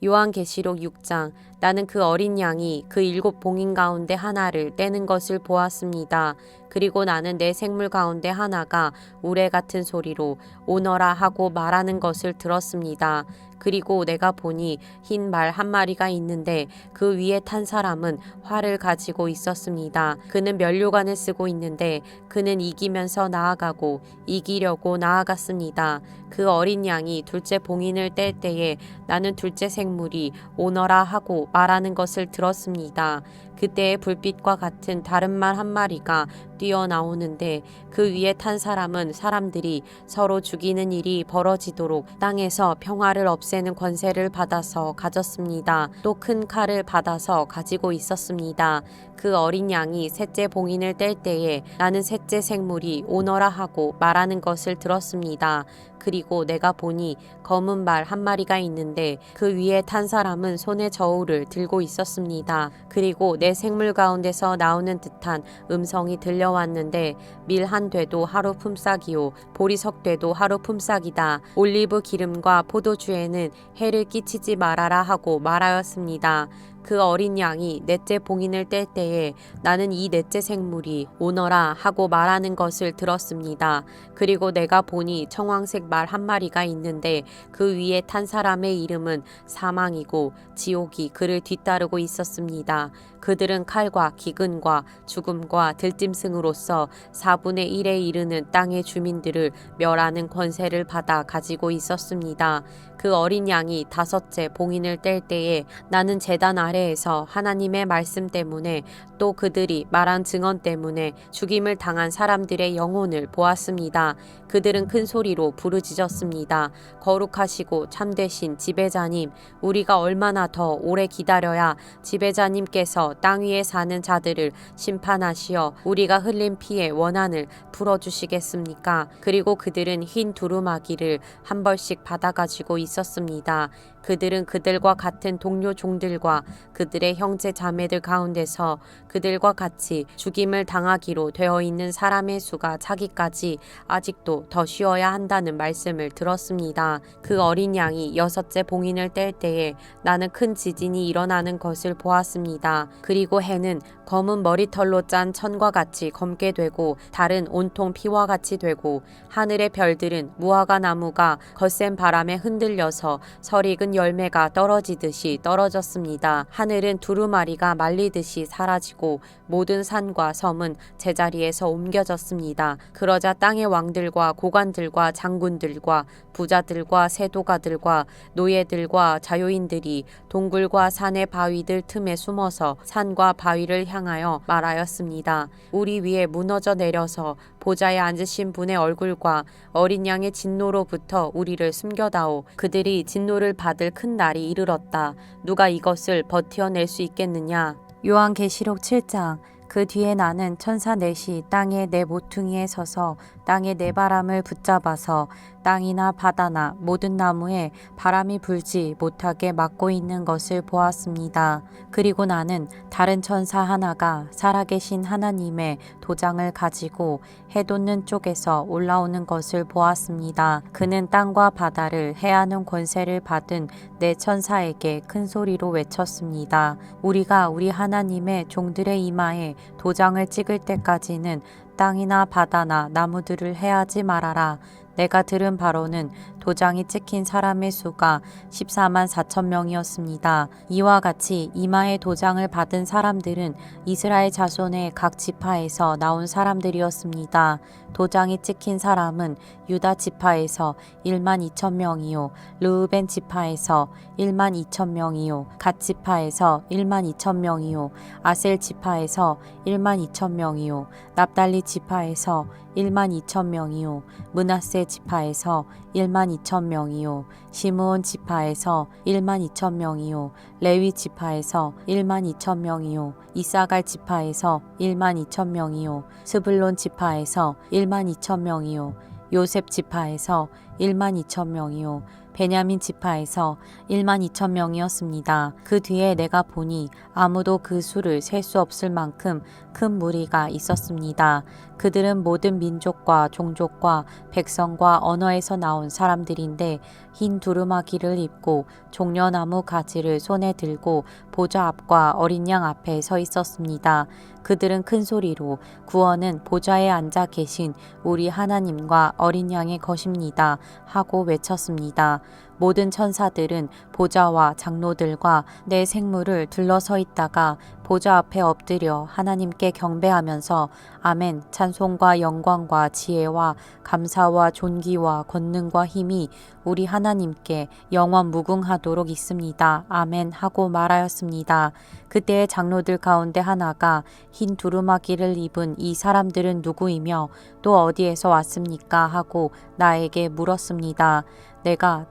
요한계시록 6장. 나는 그 어린 양이 그 7 봉인 가운데 하나를 떼는 것을 보았습니다. 그리고 나는 내 생물 가운데 하나가 우레 같은 소리로 오너라 하고 말하는 것을 들었습니다. 그리고 내가 보니 흰 말 한 마리가 있는데 그 위에 탄 사람은 활을 가지고 있었습니다. 그는 면류관을 쓰고 있는데 그는 이기면서 나아가고 이기려고 나아갔습니다. 그 어린 양이 둘째 봉인을 뗄 때에 나는 둘째 생물이 오너라 하고 말하는 것을 들었습니다. 그때의 불빛과 같은 다른 말 한 마리가 뛰어나오는데 그 위에 탄 사람은 사람들이 서로 죽이는 일이 벌어지도록 땅에서 평화를 없애는 권세를 받아서 가졌습니다. 또 큰 칼을 받아서 가지고 있었습니다. 그 어린 양이 셋째 봉인을 뗄 때에 나는 셋째 생물이 오너라 하고 말하는 것을 들었습니다. 그리고 내가 보니 검은 말 한 마리가 있는데 그 위에 탄 사람은 손에 저울을 들고 있었습니다. 그리고 내 생물 가운데서 나오는 듯한 음성이 들려왔는데 밀 한 되도 하루 품삯이요 보리석 되도 하루 품삯이다. 올리브 기름과 포도주에는 해를 끼치지 말아라 하고 말하였습니다. 그 어린 양이 넷째 봉인을 뗄 때에 나는 이 넷째 생물이 오너라 하고 말하는 것을 들었습니다. 그리고 내가 보니 청황색 말 한 마리가 있는데 그 위에 탄 사람의 이름은 사망이고 지옥이 그를 뒤따르고 있었습니다. 그들은 칼과 기근과 죽음과 들짐승으로서 4분의 1에 이르는 땅의 주민들을 멸하는 권세를 받아 가지고 있었습니다. 그 어린 양이 다섯째 봉인을 뗄 때에 나는 제단 아래에서 하나님의 말씀 때문에 또 그들이 말한 증언 때문에 죽임을 당한 사람들의 영혼을 보았습니다. 그들은 큰 소리로 부르짖었습니다. 거룩하시고 참되신 지배자님, 우리가 얼마나 더 오래 기다려야 지배자님께서 땅 위에 사는 자들을 심판하시어 우리가 흘린 피의 원한을 풀어주시겠습니까? 그리고 그들은 흰 두루마기를 한 벌씩 받아가지고 있었습니다. 그들은 그들과 같은 동료 종들과 그들의 형제 자매들 가운데서 그들과 같이 죽임을 당하기로 되어 있는 사람의 수가 차기까지 아직도 더 쉬어야 한다는 말씀을 들었습니다. 그 어린 양이 여섯째 봉인을 뗄 때에 나는 큰 지진이 일어나는 것을 보았습니다. 그리고 해는 검은 머리털로 짠 천과 같이 검게 되고 달은 온통 피와 같이 되고 하늘의 별들은 무화과 나무가 거센 바람에 흔들려서 설익은 열매가 떨어지듯이 떨어졌습니다. 하늘은 두루마리가 말리듯이 사라지고 모든 산과 섬은 제자리에서 옮겨졌습니다. 그러자 땅의 왕들과 고관들과 장군들과 부자들과 세도가들과 노예들과 자유인들이 동굴과 산의 바위들 틈에 숨어서 산과 바위를 향하여 말하였습니다. 우리 위에 무너져 내려서 보좌에 앉으신 분의 얼굴과 어린 양의 진노로부터 우리를 숨겨다오. 그들이 진노를 받을 큰 날이 이르렀다. 누가 이것을 버텨낼 수 있겠느냐? 요한계시록 7장. 그 뒤에 나는 천사 넷이 땅의 네 모퉁이에 서서 땅의 네 바람을 붙잡아서 땅이나 바다나 모든 나무에 바람이 불지 못하게 막고 있는 것을 보았습니다. 그리고 나는 다른 천사 하나가 살아계신 하나님의 도장을 가지고 해 돋는 쪽에서 올라오는 것을 보았습니다. 그는 땅과 바다를 해하는 권세를 받은 네 천사에게 큰 소리로 외쳤습니다. 우리가 우리 하나님의 종들의 이마에 도장을 찍을 때까지는 땅이나 바다나 나무들을 해하지 말아라. 내가 들은 바로는 도장이 찍힌 사람의 수가 14만 4천 명이었습니다. 이와 같이 이마에 도장을 받은 사람들은 이스라엘 자손의 각 지파에서 나온 사람들이었습니다. 도장이 찍힌 사람은 유다 지파에서 1만 2천 명이요, 르우벤 지파에서 1만 2천 명이요, 갓 지파에서 1만 2천 명이요, 아셀 지파에서 1만 2천 명이요, 납달리 지파에서 1만 2천 명이요, 므낫세 지파에서 1만 2천 명이요, 시므온 지파에서 1만 2천 명이요, 레위 지파에서 1만 2천 명이요, 이사갈 지파에서 1만 2천 명이요, 스불론 지파에서 1만 2천 명이요, 요셉 지파에서 1만 2천 명이요, 베냐민 지파에서 12,000명이었습니다. 그 뒤에 내가 보니 아무도 그 수를 셀 수 없을 만큼 큰 무리가 있었습니다. 그들은 모든 민족과 종족과 백성과 언어에서 나온 사람들인데 흰 두루마기를 입고 종려나무 가지를 손에 들고 보좌 앞과 어린 양 앞에 서 있었습니다. 그들은 큰 소리로 구원은 보좌에 앉아 계신 우리 하나님과 어린 양의 것입니다 하고 외쳤습니다. 모든 천사들은 보좌와 장로들과 내 생물을 둘러서 있다가 보좌 앞에 엎드려 하나님께 경배하면서 아멘, 찬송과 영광과 지혜와 감사와 존귀와 권능과 힘이 우리 하나님께 영원 무궁하도록 있습니다. 아멘 하고 말하였습니다. 그때의 장로들 가운데 하나가 흰 두루마기를 입은 이 사람들은 누구이며 또 어디에서 왔습니까? 하고 나에게 물었습니다. 내가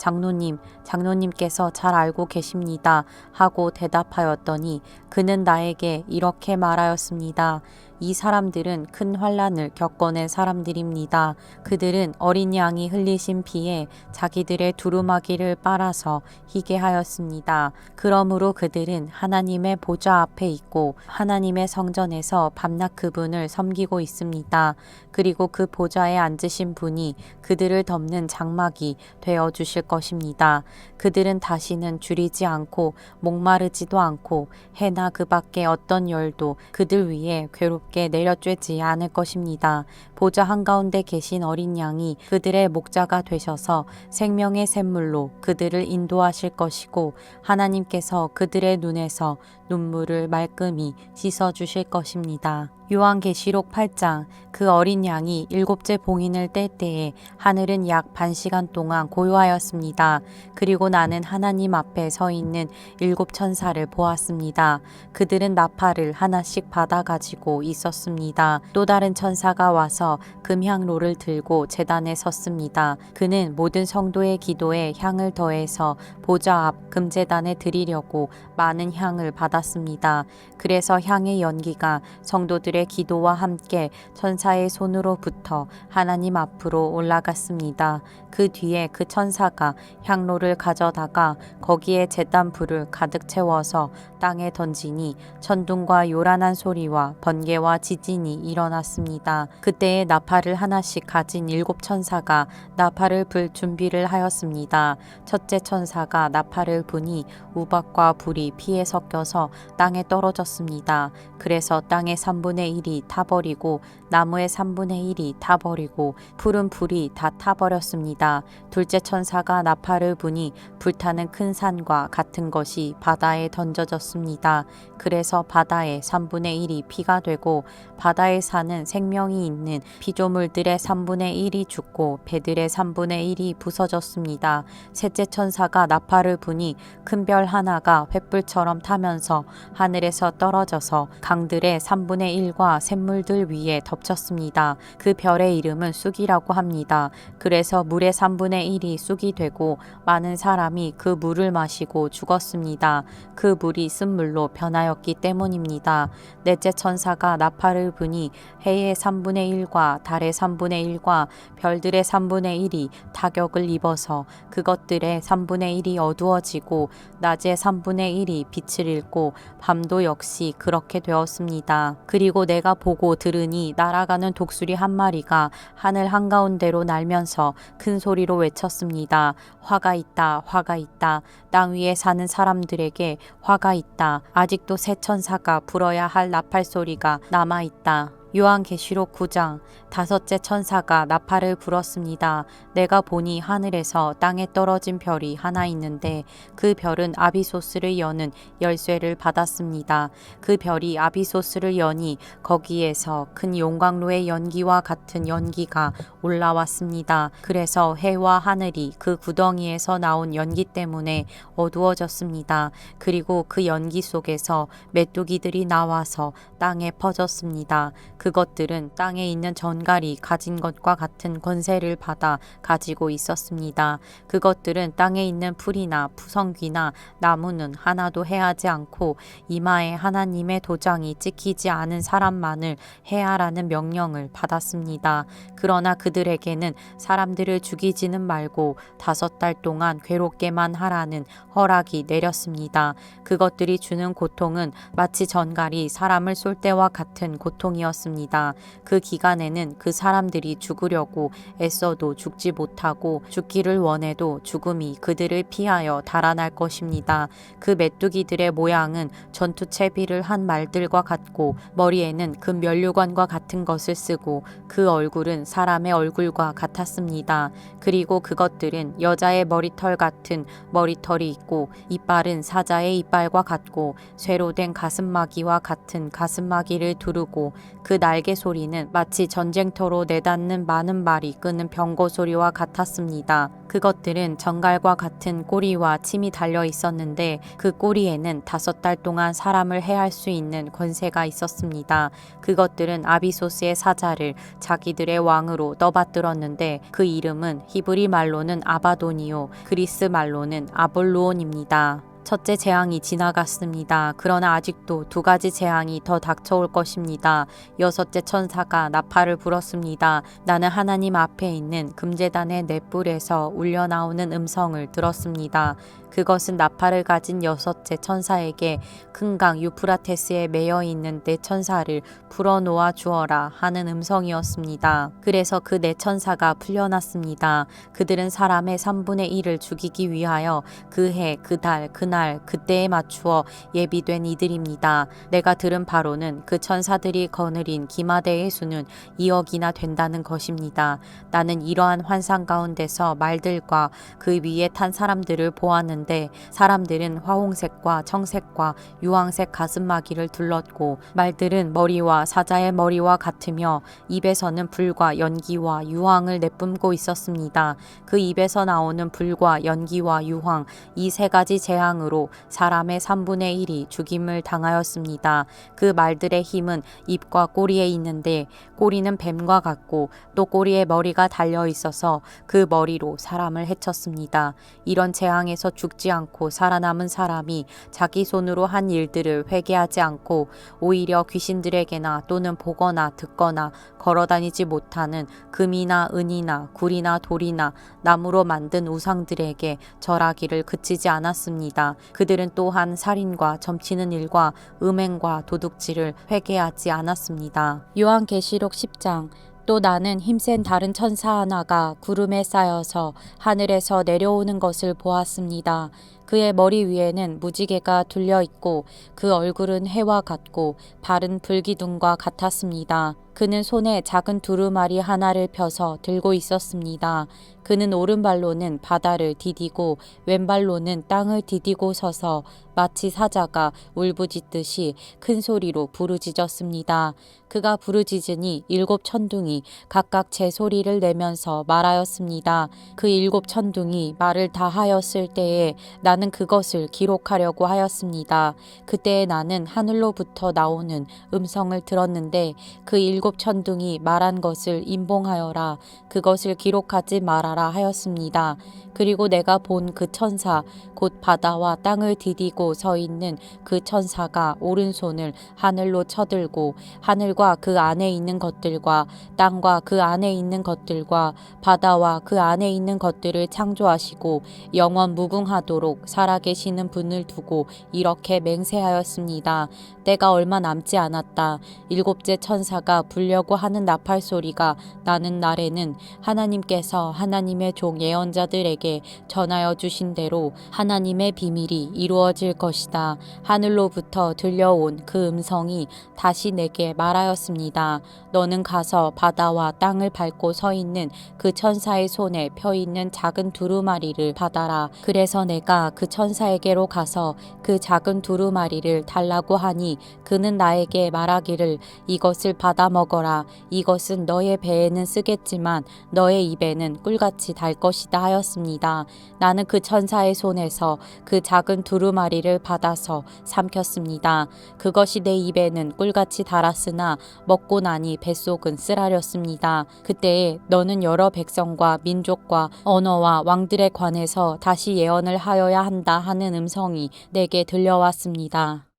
장로님께서 잘 알고 계십니다 하고 대답하였더니 그는 나에게 이렇게 말하였습니다. 이 사람들은 큰 환난을 겪어낸 사람들입니다. 그들은 어린 양이 흘리신 피에 자기들의 두루마기를 빨아서 희게 하였습니다. 그러므로 그들은 하나님의 보좌 앞에 있고 하나님의 성전에서 밤낮 그분을 섬기고 있습니다. 그리고 그 보좌에 앉으신 분이 그들을 덮는 장막이 되어 주실 것입니다. 그들은 다시는 줄이지 않고 목마르지도 않고 해나 그 밖에 어떤 열도 그들 위에 괴롭게 내려쬐지 않을 것입니다. 보좌 한가운데 계신 어린 양이 그들의 목자가 되셔서 생명의 샘물로 그들을 인도하실 것이고 하나님께서 그들의 눈에서 눈물을 말끔히 씻어 주실 것입니다. 요한계시록 8장 그 어린 양이 일곱째 봉인을 뗄 때에 하늘은 약 반시간 동안 고요하였습니다. 그리고 나는 하나님 앞에 서 있는 일곱 천사를 보았습니다. 그들은 나팔을 하나씩 받아가지고 있었습니다. 또 다른 천사가 와서 금향로를 들고 제단에 섰습니다. 그는 모든 성도의 기도에 향을 더해서 보좌 앞 금제단에 드리려고 많은 향을 받았습니다. 그래서 향의 연기가 성도들의 기도와 함께 천사의 손으로부터 하나님 앞으로 올라갔습니다. 그 뒤에 그 천사가 향로를 가져다가 거기에 제단 불을 가득 채워서 땅에 던지니 천둥과 요란한 소리와 번개와 지진이 일어났습니다. 그때에 나팔을 하나씩 가진 일곱 천사가 나팔을 불 준비를 하였습니다. 첫째 천사가 나팔을 부니 우박과 불이 피에 섞여서 땅에 떨어졌습니다. 그래서 땅의 3분의 1이 타버리고 나무의 3분의 1이 타버리고 푸른 풀이 다 타버렸습니다. 둘째 천사가 나팔을 부니 불타는 큰 산과 같은 것이 바다에 던져졌습니다. 그래서 바다의 3분의 1이 피가 되고 바다의 산은 생명이 있는 피조물들의 3분의 1이 죽고 배들의 3분의 1이 부서졌습니다. 셋째 천사가 나팔을 부니 큰 별 하나가 횃불처럼 타면서 하늘에서 떨어져서 강들의 3분의 1과 샘물들 위에 덮쳤습니다. 그 별의 이름은 쑥이라고 합니다. 그래서 물의 3분의 1이 쑥이 되고 많은 사람이 그 물을 마시고 죽었습니다. 그 물이 쓴물로 변하였기 때문입니다. 넷째 천사가 나팔을 부니 해의 3분의 1과 달의 3분의 1과 별들의 3분의 1이 타격을 입어서 그것들의 3분의 1이 어두워지고 낮의 3분의 1이 빛을 잃고 밤도 역시 그렇게 되었습니다. 그리고 내가 보고 들으니 날아가는 독수리 한 마리가 하늘 한가운데로 날면서 큰 소리로 외쳤습니다. 화가 있다, 화가 있다. 땅 위에 사는 사람들에게 화가 있다. 아직도 새 천사가 불어야 할 나팔 소리가 남아있다. 요한계시록 9장 다섯째 천사가 나팔을 불었습니다. 내가 보니 하늘에서 땅에 떨어진 별이 하나 있는데 그 별은 아비소스를 여는 열쇠를 받았습니다. 그 별이 아비소스를 여니 거기에서 큰 용광로의 연기와 같은 연기가 올라왔습니다. 그래서 해와 하늘이 그 구덩이에서 나온 연기 때문에 어두워졌습니다. 그리고 그 연기 속에서 메뚜기들이 나와서 땅에 퍼졌습니다. 그것들은 땅에 있는 전갈이 가진 것과 같은 권세를 받아 가지고 있었습니다. 그것들은 땅에 있는 풀이나 푸성귀나 나무는 하나도 해하지 않고 이마에 하나님의 도장이 찍히지 않은 사람만을 해하라는 명령을 받았습니다. 그러나 그들에게는 사람들을 죽이지는 말고 5달 동안 괴롭게만 하라는 허락이 내렸습니다. 그것들이 주는 고통은 마치 전갈이 사람을 쏠 때와 같은 고통이었습니다. 그 기간에는 그 사람들이 죽으려고 애써도 죽지 못하고 죽기를 원해도 죽음이 그들을 피하여 달아날 것입니다. 그 메뚜기들의 모양은 전투 채비를 한 말들과 같고 머리에는 금 면류관과 같은 것을 쓰고 그 얼굴은 사람의 얼굴과 같았습니다. 그리고 그것들은 여자의 머리털 같은 머리털이 있고 이빨은 사자의 이빨과 같고 쇠로 된 가슴마기와 같은 가슴마기를 두르고 그 날개 소리는 마치 전쟁터로 내닫는 많은 말이 끄는 병거 소리와 같았습니다. 그것들은 정갈과 같은 꼬리와 침이 달려 있었는데 그 꼬리에는 5달 동안 사람을 해할 수 있는 권세가 있었습니다. 그것들은 아비소스의 사자를 자기들의 왕으로 떠받들었는데 그 이름은 히브리 말로는 아바돈이요 그리스 말로는 아볼루온입니다. 첫째 재앙이 지나갔습니다. 그러나 아직도 2가지 재앙이 더 닥쳐올 것입니다. 6째 천사가 나팔을 불었습니다. 나는 하나님 앞에 있는 금제단의 넷불에서 울려나오는 음성을 들었습니다. 그것은 나팔을 가진 6째 천사에게 큰 강 유프라테스에 매여 있는 네 천사를 풀어놓아 주어라 하는 음성이었습니다. 그래서 그 네 천사가 풀려났습니다. 그들은 사람의 3분의 1을 죽이기 위하여 그 해, 그 달, 그날, 그때에 맞추어 예비된 이들입니다. 내가 들은 바로는 그 천사들이 거느린 기마대의 수는 2억이나 된다는 것입니다. 나는 이러한 환상 가운데서 말들과 그 위에 탄 사람들을 보았는데 사람들은 화홍색과 청색과 유황색 가슴마기를 둘렀고 말들은 머리와 사자의 머리와 같으며 입에서는 불과 연기와 유황을 내뿜고 있었습니다. 그 입에서 나오는 불과 연기와 유황 이 3가지 재앙으로 사람의 3분의 1이 죽임을 당하였습니다. 그 말들의 힘은 입과 꼬리에 있는데 꼬리는 뱀과 같고 또 꼬리에 머리가 달려 있어서 그 머리로 사람을 해쳤습니다. 이런 재앙에서 죽지 않고 살아남은 사람이 자기 손으로 한 일들을 회개하지 않고 오히려 귀신들에게나 또는 보거나 듣거나 걸어다니지 못하는 금이나 은이나 굴이나 돌이나 나무로 만든 우상들에게 절하기를 그치지 않았습니다. 그들은 또한 살인과 점치는 일과 음행과 도둑질을 회개하지 않았습니다. 요한계시록 10장 또 나는 힘센 다른 천사 하나가 구름에 쌓여서 하늘에서 내려오는 것을 보았습니다. 그의 머리 위에는 무지개가 둘려 있고 그 얼굴은 해와 같고 발은 불기둥과 같았습니다. 그는 손에 작은 두루마리 하나를 펴서 들고 있었습니다. 그는 오른발로는 바다를 디디고 왼발로는 땅을 디디고 서서 마치 사자가 울부짖듯이 큰 소리로 부르짖었습니다. 그가 부르짖으니 7 천둥이 각각 제 소리를 내면서 말하였습니다. 그 7 천둥이 말을 다 하였을 때에 나는 그것을 기록하려고 하였습니다. 그때에 나는 하늘로부터 나오는 음성을 들었는데 그 7 천둥이 말한 것을 임봉하여라. 그것을 기록하지 말아라 하였습니다. 그리고 내가 본 그 천사 곧 바다와 땅을 디디고 서 있는 그 천사가 오른손을 하늘로 쳐들고 하늘과 그 안에 있는 것들과 땅과 그 안에 있는 것들과 바다와 그 안에 있는 것들을 창조하시고 영원 무궁하도록 살아계시는 분을 두고 이렇게 맹세하였습니다. 때가 얼마 남지 않았다. 7째 천사가 불려고 하는 나팔 소리가 나는 날에는 하나님께서 하나님의 종 예언자들에게 전하여 주신 대로 하나님의 비밀이 이루어질 것이다. 하늘로부터 들려온 그 음성이 다시 내게 말하였습니다. 너는 가서 바다와 땅을 밟고 서 있는 그 천사의 손에 펴 있는 작은 두루마리를 받아라. 그래서 내가 그 천사에게로 가서 그 작은 두루마리를 달라고 하니 그는 나에게 말하기를 이것을 받아 먹어라. 이것은 너의 배에는 쓰겠지만 너의 입에는 꿀같이 달 것이다 하였습니다. 나는 그 천사의 손에서 그 작은 두루마리를 받아서 삼켰습니다. 그것이 내 입에는 꿀같이 달았으나 먹고 나니 뱃속은 쓰라렸습니다. 그때에 너는 여러 백성과 민족과 언어와 왕들에 관해서 다시 예언을 하여야 한다 하는 음성이 내게 들려왔습니다.